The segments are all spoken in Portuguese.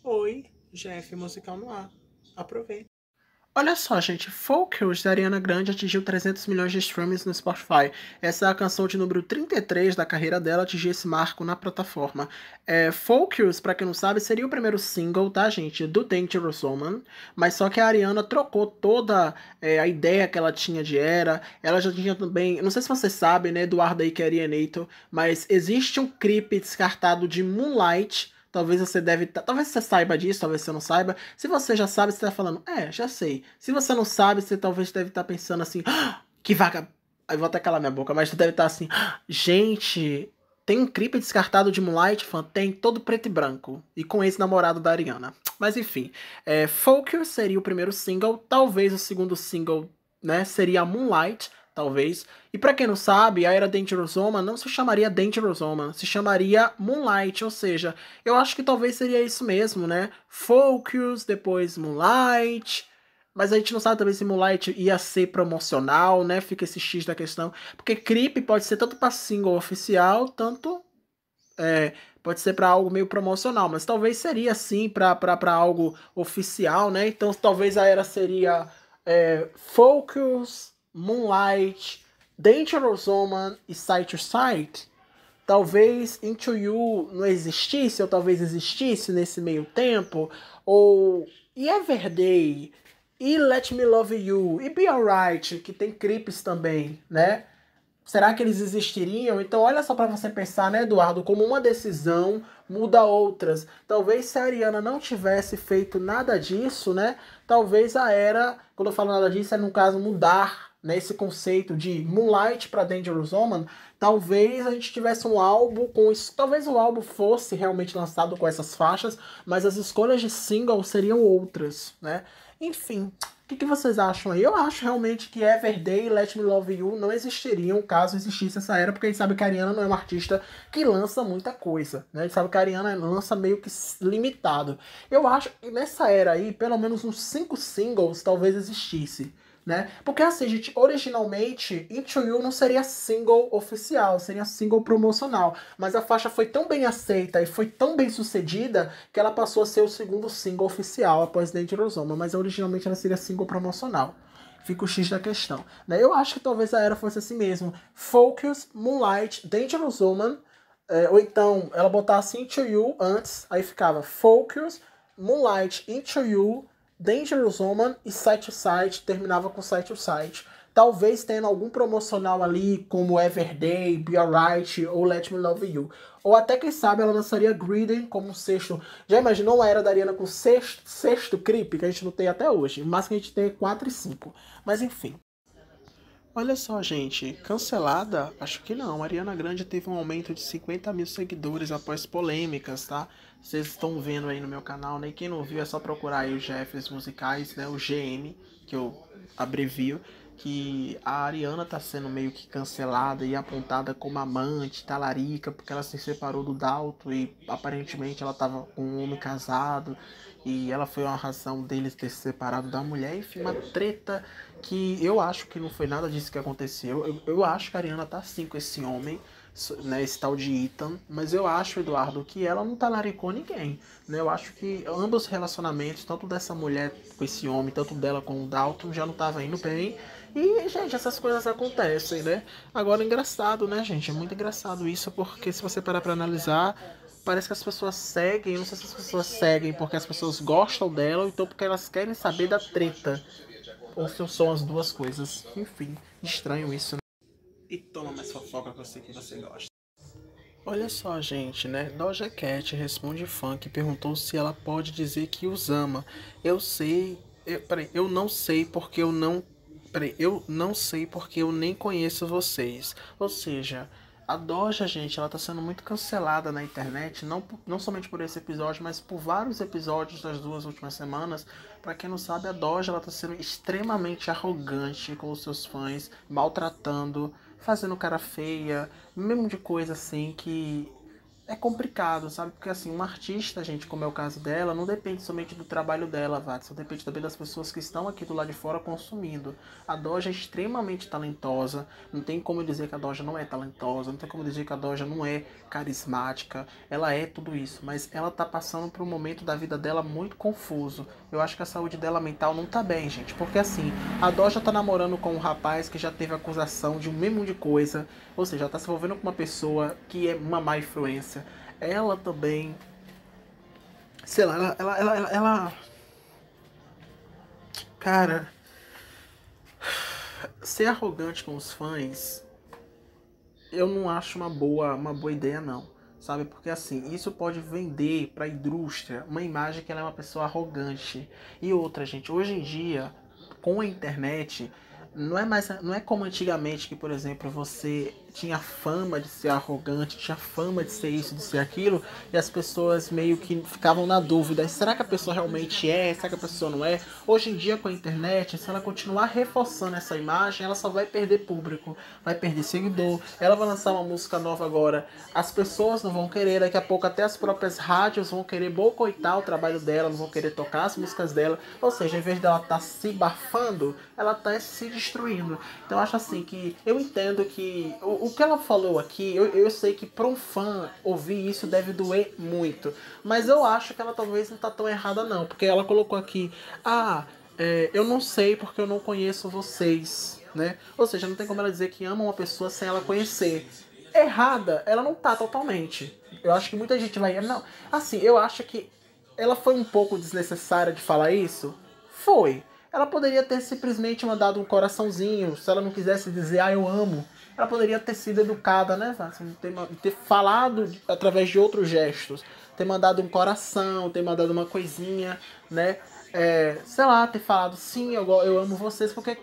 Oi, GF Musical no ar. Aproveita. Olha só, gente, Focus da Ariana Grande atingiu 300 milhões de streams no Spotify. Essa é a canção de número 33 da carreira dela, atingiu esse marco na plataforma. Focus, pra quem não sabe, seria o primeiro single, tá, gente, do Dangerous Woman, mas só que a Ariana trocou toda a ideia que ela tinha de era. Ela já tinha também, não sei se você sabe, né, Eduardo aí que é Arianator, mas existe um clipe descartado de Moonlight. Talvez você talvez você saiba disso, talvez você não saiba. Se você já sabe, você tá falando, já sei. Se você não sabe, você talvez deve estar pensando assim, que vaga. Aí vou até calar minha boca, mas você deve estar assim, gente, tem um clipe descartado de Moonlight, fã, tem todo preto e branco. E com esse namorado da Ariana. Mas enfim, Focus seria o primeiro single, talvez o segundo single, né, seria Moonlight, talvez. E pra quem não sabe, a era Dangerous Woman não se chamaria Dangerous Woman, se chamaria Moonlight, ou seja, eu acho que talvez seria isso mesmo, né? Focus, depois Moonlight. Mas a gente não sabe também se Moonlight ia ser promocional, né? Fica esse X da questão. Porque clipe pode ser tanto pra single oficial, tanto pode ser pra algo meio promocional. Mas talvez seria sim pra algo oficial, né? Então talvez a era seria Focus, Moonlight, Dangerous Woman e Side to Side. Talvez Into You não existisse, ou talvez existisse nesse meio tempo, ou Everyday, e Let Me Love You, e Be Alright, que tem clipes também, né? Será que eles existiriam? Então olha só para você pensar, né, Eduardo, como uma decisão muda outras. Talvez se a Ariana não tivesse feito nada disso, né, talvez a era, quando eu falo nada disso, é no caso mudar, né, esse conceito de Moonlight para Dangerous Woman, talvez a gente tivesse um álbum com isso, talvez o álbum fosse realmente lançado com essas faixas, mas as escolhas de single seriam outras, né? Enfim, o que vocês acham aí? Eu acho realmente que Everyday e Let Me Love You não existiriam caso existisse essa era, porque a gente sabe que a Ariana não é uma artista que lança muita coisa, né? A gente sabe que a Ariana lança meio que limitado. Eu acho que nessa era aí, pelo menos uns 5 singles talvez existisse, né? Porque assim, gente, originalmente Into You não seria single oficial, seria single promocional, mas a faixa foi tão bem aceita e foi tão bem sucedida que ela passou a ser o segundo single oficial após Dangerous Woman, mas originalmente ela seria single promocional. Fica o X da questão, né? Eu acho que talvez a era fosse assim mesmo. Focus, Moonlight, Dangerous Woman, ou então ela botasse Into You antes, aí ficava Focus, Moonlight, Into You, Dangerous Woman e Side to Side, terminava com Side to Side. Talvez tendo algum promocional ali, como Everyday, Be Alright ou Let Me Love You. Ou até, quem sabe, ela lançaria Greedy como sexto. Já imaginou uma era da Ariana com sexto clipe, que a gente não tem até hoje? Mas que a gente tem 4 e 5. Mas enfim. Olha só, gente, cancelada? Acho que não. A Ariana Grande teve um aumento de 50 mil seguidores após polêmicas, tá? Vocês estão vendo aí no meu canal, né? E quem não viu é só procurar aí os GFs musicais, né? O GM, que eu abrevio, que a Ariana tá sendo meio que cancelada e apontada como amante, talarica, porque ela se separou do Dalton e aparentemente ela tava com um homem casado e ela foi uma razão deles ter se separado da mulher. Enfim, uma treta que eu acho que não foi nada disso que aconteceu. Eu acho que a Ariana tá sim com esse homem, né, esse tal de Ethan, mas eu acho, Eduardo, que ela não talaricou ninguém, né? Eu acho que ambos os relacionamentos, tanto dessa mulher com esse homem, tanto dela com o Dalton, já não tava indo bem. E, gente, essas coisas acontecem, né? Agora, engraçado, né, gente? É muito engraçado isso, porque se você parar pra analisar, parece que as pessoas seguem, eu não sei se as pessoas seguem porque as pessoas gostam dela, ou então porque elas querem saber da treta. Ou se são as duas coisas. Enfim, estranho isso, né? E toma mais fofoca que eu sei que você gosta. Olha só, gente, né? Doja Cat responde fã que perguntou se ela pode dizer que os ama. Eu sei. Peraí, eu não sei porque eu não. Peraí, eu não sei porque eu nem conheço vocês. Ou seja, a Doja, gente, ela tá sendo muito cancelada na internet, não somente por esse episódio, mas por vários episódios das 2 últimas semanas. Pra quem não sabe, a Doja, ela tá sendo extremamente arrogante com os seus fãs, maltratando, fazendo cara feia, mesmo de coisa assim que é complicado, sabe? Porque assim, uma artista, gente, como é o caso dela, não depende somente do trabalho dela, Watson, depende também das pessoas que estão aqui do lado de fora consumindo. A Doja é extremamente talentosa, não tem como dizer que a Doja não é talentosa, não tem como dizer que a Doja não é carismática, ela é tudo isso, mas ela tá passando por um momento da vida dela muito confuso. Eu acho que a saúde dela mental não tá bem, gente, porque assim, a Doja tá namorando com um rapaz que já teve acusação de um mesmo de coisa, ou seja, ela tá se envolvendo com uma pessoa que é uma má influência. Ela também. Sei lá, cara, ser arrogante com os fãs, eu não acho uma boa ideia, não. Sabe? Porque assim, isso pode vender pra indústria uma imagem que ela é uma pessoa arrogante. E outra, gente, hoje em dia, com a internet, não é como antigamente que, por exemplo, você tinha fama de ser arrogante, tinha fama de ser isso, de ser aquilo, e as pessoas meio que ficavam na dúvida, será que a pessoa realmente é, será que a pessoa não é? Hoje em dia com a internet, se ela continuar reforçando essa imagem, ela só vai perder público, vai perder seguidor, ela vai lançar uma música nova agora, as pessoas não vão querer, daqui a pouco até as próprias rádios vão querer boicotar o trabalho dela, não vão querer tocar as músicas dela, ou seja, em vez dela estar se bafando, ela está se destruindo. Então eu acho assim que eu entendo que o que ela falou aqui, eu sei que para um fã ouvir isso deve doer muito, mas eu acho que ela talvez não tá tão errada não, porque ela colocou aqui, eu não sei porque eu não conheço vocês, né? Ou seja, não tem como ela dizer que ama uma pessoa sem ela conhecer. Errada, ela não tá totalmente. Eu acho que muita gente vai. Não, assim, eu acho que ela foi um pouco desnecessária de falar isso. Foi. Ela poderia ter simplesmente mandado um coraçãozinho, se ela não quisesse dizer, eu amo. Ela poderia ter sido educada, né, Vasco? Ter falado através de outros gestos. Ter mandado um coração, ter mandado uma coisinha, né? Sei lá, ter falado, sim, eu amo vocês, porque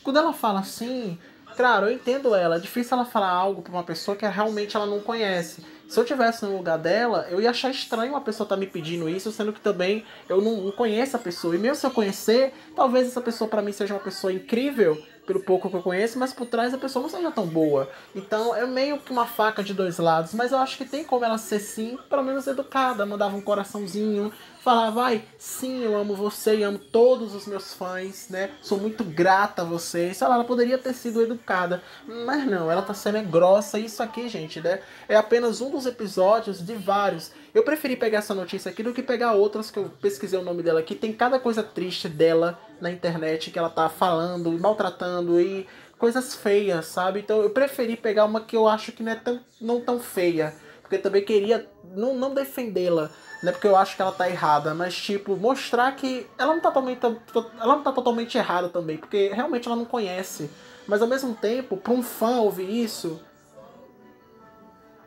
quando ela fala assim, claro, eu entendo ela. É difícil ela falar algo pra uma pessoa que realmente ela não conhece. Se eu tivesse no lugar dela, eu ia achar estranho uma pessoa estar me pedindo isso, sendo que também eu não conheço a pessoa. E mesmo se eu conhecer, talvez essa pessoa para mim seja uma pessoa incrível, pelo pouco que eu conheço, mas por trás a pessoa não seja tão boa. Então é meio que uma faca de dois lados, mas eu acho que tem como ela ser sim, pelo menos educada. Mandava um coraçãozinho, falava, sim, eu amo você e amo todos os meus fãs, né? Sou muito grata a vocês. Sei lá, ela poderia ter sido educada, mas não, ela tá sendo grossa. Isso aqui, gente, né? É apenas um dos episódios de vários. Eu preferi pegar essa notícia aqui do que pegar outras que eu pesquisei o nome dela aqui. Tem cada coisa triste dela na internet que ela tá falando, maltratando e coisas feias, sabe? Então eu preferi pegar uma que eu acho que não tão feia. Porque eu também queria não defendê-la, não é porque eu acho que ela tá errada, mas tipo, mostrar que ela não tá totalmente errada também, porque realmente ela não conhece. Mas ao mesmo tempo, para um fã ouvir isso,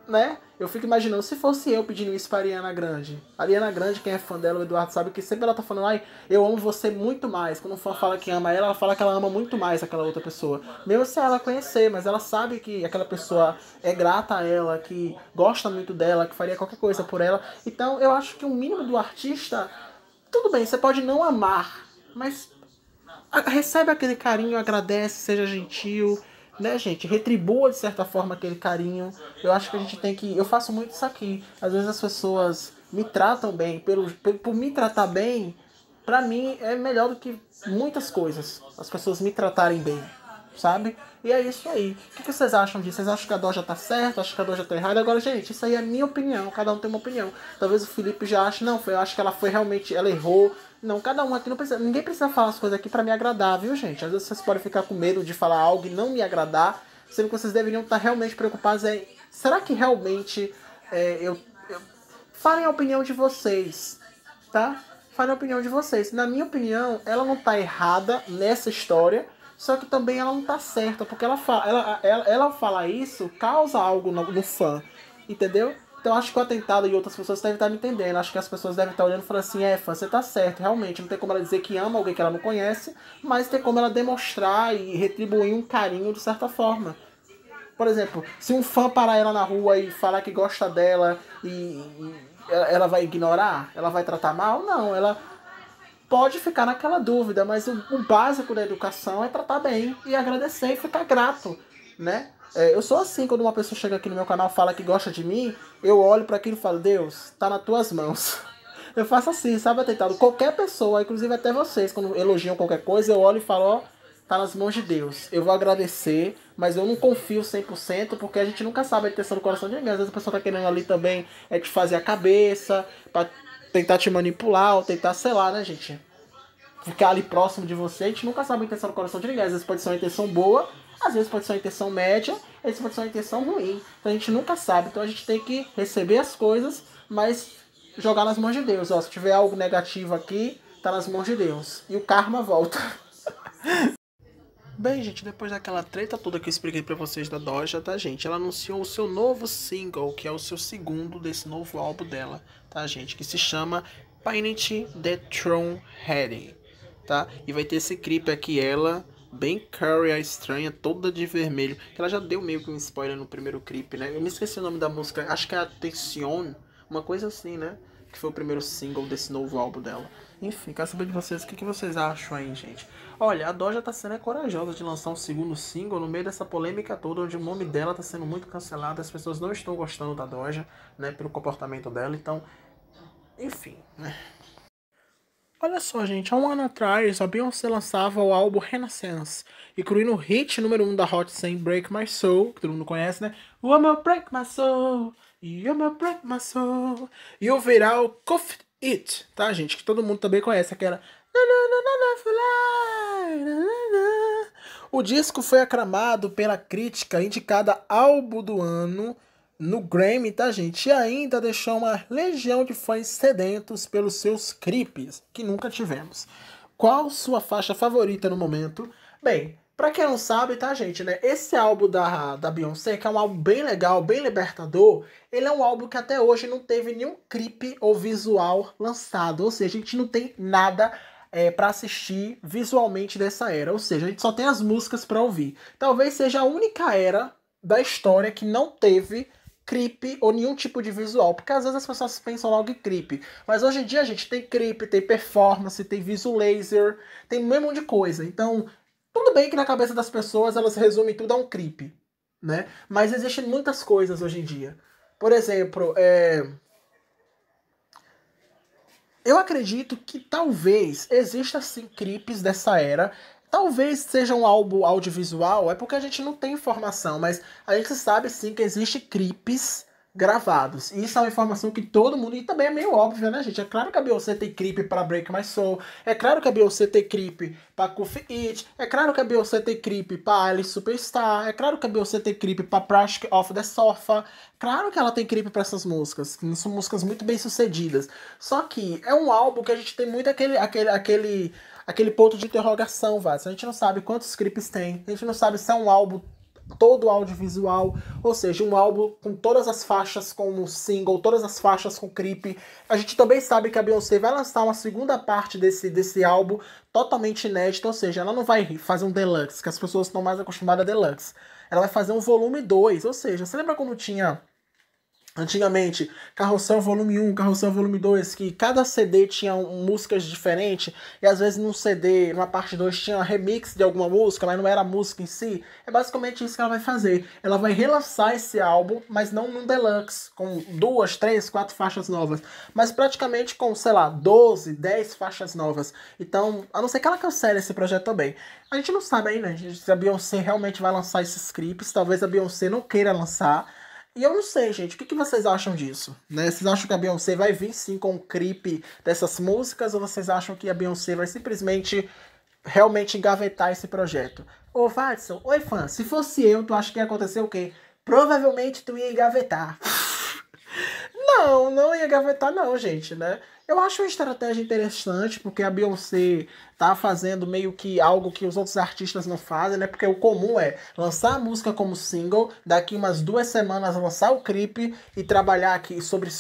né? Eu fico imaginando se fosse eu pedindo isso pra Ariana Grande. A Ariana Grande, quem é fã dela, o Eduardo sabe que sempre ela tá falando, eu amo você muito mais. Quando um fã fala que ama ela fala que ela ama muito mais aquela outra pessoa. Mesmo sem ela conhecer, mas ela sabe que aquela pessoa é grata a ela, que gosta muito dela, que faria qualquer coisa por ela. Então eu acho que o mínimo do artista, tudo bem, você pode não amar, mas recebe aquele carinho, agradece, seja gentil, né, gente? Retribua de certa forma aquele carinho. Eu acho que a gente tem que. Eu faço muito isso aqui. Às vezes as pessoas me tratam bem, por me tratar bem, pra mim é melhor do que muitas coisas. As pessoas me tratarem bem, sabe? E é isso aí. O que vocês acham disso? Vocês acham que a Doja tá certa? Acham que a Doja tá errada? Agora, gente, isso aí é a minha opinião. Cada um tem uma opinião. Talvez o Felipe já ache, não, eu acho que ela foi realmente, ela errou. Não, cada um aqui não precisa. Ninguém precisa falar as coisas aqui pra me agradar, viu, gente? Às vezes vocês podem ficar com medo de falar algo e não me agradar, sendo que vocês deveriam estar realmente preocupados em. Será que realmente falem a opinião de vocês, tá? Falem a opinião de vocês. Na minha opinião, ela não tá errada nessa história, só que também ela não tá certa, porque ela falar isso causa algo no fã, entendeu? Então acho que o atentado e outras pessoas devem estar me entendendo. Acho que as pessoas devem estar olhando e falando assim, fã, você tá certo, realmente. Não tem como ela dizer que ama alguém que ela não conhece, mas tem como ela demonstrar e retribuir um carinho de certa forma. Por exemplo, se um fã parar ela na rua e falar que gosta dela e ela vai ignorar? Ela vai tratar mal? Não, ela pode ficar naquela dúvida, mas o básico da educação é tratar bem e agradecer e ficar grato, né? Eu sou assim, quando uma pessoa chega aqui no meu canal e fala que gosta de mim, eu olho para aquilo e falo, Deus, tá nas tuas mãos. Eu faço assim, sabe, atentado? Qualquer pessoa, inclusive até vocês, quando elogiam qualquer coisa, eu olho e falo, ó, tá nas mãos de Deus. Eu vou agradecer, mas eu não confio 100%, porque a gente nunca sabe a intenção do coração de ninguém. Às vezes a pessoa tá querendo ali também te fazer a cabeça, pra tentar te manipular, ou tentar, sei lá, né, gente? Ficar ali próximo de você, a gente nunca sabe a intenção do coração de ninguém. Às vezes pode ser uma intenção boa, às vezes pode ser uma intenção média, às vezes pode ser uma intenção ruim. Então a gente nunca sabe, então a gente tem que receber as coisas, mas jogar nas mãos de Deus. Ó, se tiver algo negativo aqui, tá nas mãos de Deus. E o karma volta. Bem, gente, depois daquela treta toda que eu expliquei pra vocês da Doja, tá, gente? Ela anunciou o seu novo single, que é o seu segundo desse novo álbum dela, tá, gente? Que se chama Paint the Throne Ready, tá? E vai ter esse clipe aqui, ela, bem Curry, a estranha, toda de vermelho. Que ela já deu meio que um spoiler no primeiro clipe, né? Eu me esqueci o nome da música, acho que é Attention, uma coisa assim, né? Que foi o primeiro single desse novo álbum dela. Enfim, quero saber de vocês, o que vocês acham aí, gente? Olha, a Doja tá sendo corajosa de lançar um segundo single no meio dessa polêmica toda, onde o nome dela tá sendo muito cancelado, as pessoas não estão gostando da Doja, né, pelo comportamento dela, então, enfim, né. Olha só, gente, há um ano atrás, a Beyoncé lançava o álbum Renaissance, incluindo o hit número 1 da Hot 100, Break My Soul, que todo mundo conhece, né? I'ma break my soul, you'ma break my soul. E o viral Cuff It, tá, gente? Que todo mundo também conhece, aquela... O disco foi aclamado pela crítica, indicada álbum do ano no Grammy, tá, gente? E ainda deixou uma legião de fãs sedentos pelos seus clipes, que nunca tivemos. Qual sua faixa favorita no momento? Bem, pra quem não sabe, tá, gente, né? Esse álbum da Beyoncé, que é um álbum bem legal, bem libertador, ele é um álbum que até hoje não teve nenhum clipe ou visual lançado. Ou seja, a gente não tem nada para assistir visualmente dessa era. Ou seja, a gente só tem as músicas para ouvir. Talvez seja a única era da história que não teve clipe ou nenhum tipo de visual, porque às vezes as pessoas pensam logo em clipe, mas hoje em dia a gente tem clipe, tem performance, tem visual laser, tem um monte de coisa. Então, tudo bem que na cabeça das pessoas elas resumem tudo a um clipe, né? Mas existem muitas coisas hoje em dia. Por exemplo, eu acredito que talvez exista sim clipes dessa era. Talvez seja um álbum audiovisual, é porque a gente não tem informação, mas a gente sabe sim que existe clipes gravados. E isso é uma informação que todo mundo, e também é meio óbvio, né, gente? É claro que a Beyoncé tem clipe para Break My Soul, é claro que a Beyoncé tem clipe para Cuff It, é claro que a Beyoncé tem clipe para Alice Superstar, é claro que a Beyoncé tem clipe para Plastic Off the Sofa, claro que ela tem clipe para essas músicas, que são músicas muito bem sucedidas. Só que é um álbum que a gente tem muito aquele ponto de interrogação, Vaz. A gente não sabe quantos clipes tem, a gente não sabe se é um álbum todo audiovisual, ou seja, um álbum com todas as faixas como single, todas as faixas com clipe. A gente também sabe que a Beyoncé vai lançar uma segunda parte desse álbum totalmente inédita, ou seja, ela não vai fazer um deluxe, que as pessoas estão mais acostumadas a deluxe. Ela vai fazer um volume 2, ou seja, você lembra quando tinha antigamente, Carrossel Volume 1, Carrossel Volume 2, que cada CD tinha músicas diferentes, e às vezes num CD, numa parte 2, tinha um remix de alguma música, mas não era a música em si. É basicamente isso que ela vai fazer. Ela vai relançar esse álbum, mas não num deluxe, com 2, 3, 4 faixas novas, mas praticamente com, sei lá, 12, 10 faixas novas. Então, a não ser que ela cancele esse projeto também. A gente não sabe ainda, né, se a Beyoncé realmente vai lançar esses clipes, talvez a Beyoncé não queira lançar. E eu não sei, gente, o que vocês acham disso? Né? Vocês acham que a Beyoncé vai vir sim com um clipe dessas músicas, ou vocês acham que a Beyoncé vai simplesmente realmente engavetar esse projeto? Ô, Watson, oi fã, se fosse eu, tu acha que ia acontecer o quê? Provavelmente tu ia engavetar. Não ia engavetar não, gente, né? Eu acho uma estratégia interessante, porque a Beyoncé tá fazendo meio que algo que os outros artistas não fazem, né? Porque o comum é lançar a música como single, daqui umas 2 semanas lançar o clipe e trabalhar aqui sobre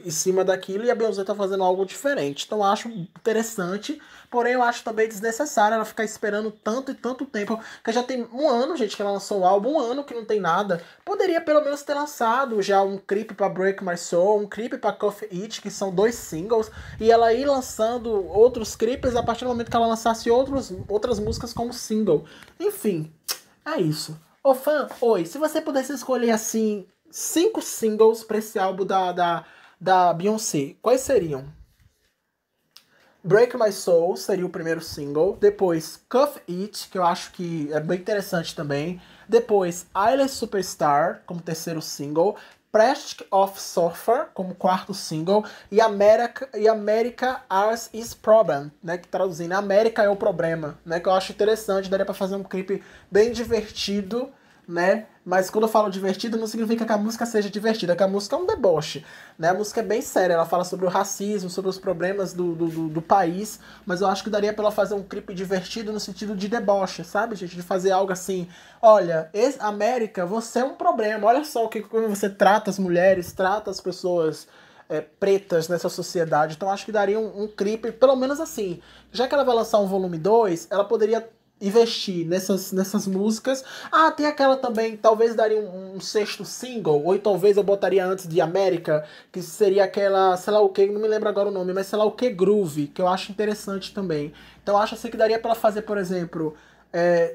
em cima daquilo, e a Beyoncé tá fazendo algo diferente. Então eu acho interessante, porém eu acho também desnecessário ela ficar esperando tanto e tanto tempo, porque já tem um ano, gente, que ela lançou o álbum, um ano que não tem nada. Poderia pelo menos ter lançado já um clipe pra Break My Soul, um clipe pra Cuff It, que são 2 singles, e ela ir lançando outros clipes a partir do momento que ela lançasse outras músicas como single. Enfim, é isso. Ô fã, oi, se você pudesse escolher assim 5 singles pra esse álbum da Beyoncé, quais seriam? Break My Soul seria o primeiro single. Depois Cuff It, que eu acho que é bem interessante também. Depois Eyeless Superstar, como terceiro single. Plastic of Surfer, como quarto single. E America Ours is Problem, né? Que traduzindo, América é o problema, né? Que eu acho interessante, daria pra fazer um clipe bem divertido, né? Mas quando eu falo divertido, não significa que a música seja divertida, que a música é um deboche, né? A música é bem séria, ela fala sobre o racismo, sobre os problemas do país, mas eu acho que daria pra ela fazer um clipe divertido no sentido de deboche, sabe, gente? De fazer algo assim, olha, América, você é um problema, olha só como você trata as mulheres, trata as pessoas pretas nessa sociedade, então acho que daria um clipe, pelo menos assim, já que ela vai lançar um volume 2 ela poderia investir nessas músicas. Ah, tem aquela também, talvez daria um sexto single, ou talvez eu botaria antes de América, que seria aquela, sei lá o que, não me lembro agora o nome, mas sei lá o que Groove, que eu acho interessante também. Então eu acho assim que daria pra fazer, por exemplo,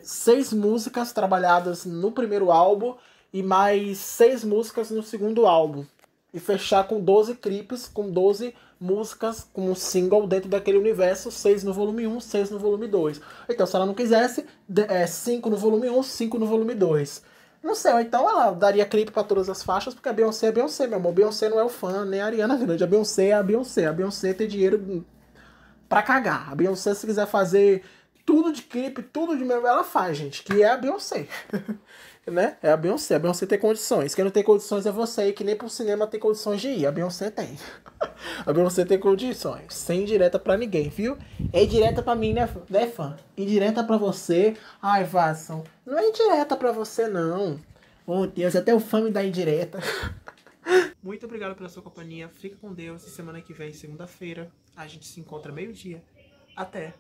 6 músicas trabalhadas no primeiro álbum e mais 6 músicas no segundo álbum. E fechar com 12 clipes, com 12 músicas, com um single dentro daquele universo, 6 no volume 1, 6 no volume 2. Então, se ela não quisesse, 5 no volume 1, 5 no volume 2. Não sei, ou então ela daria clipe pra todas as faixas, porque a Beyoncé é Beyoncé, meu amor. Beyoncé não é o fã, nem a Ariana Grande. A Beyoncé é a Beyoncé. A Beyoncé tem dinheiro pra cagar. A Beyoncé, se quiser fazer tudo de clipe, tudo de meu, ela faz, gente, que é a Beyoncé. Né? É a Beyoncé. A Beyoncé tem condições. Quem não tem condições é você aí, que nem pro cinema tem condições de ir. A Beyoncé tem. A Beyoncé tem condições. Sem indireta pra ninguém, viu? É indireta pra mim, né, fã? Indireta pra você. Ai, Vasson. Não é indireta pra você, não. Oh, Deus, até o fã me dá indireta. Muito obrigado pela sua companhia. Fica com Deus. E semana que vem, segunda-feira, a gente se encontra meio-dia. Até!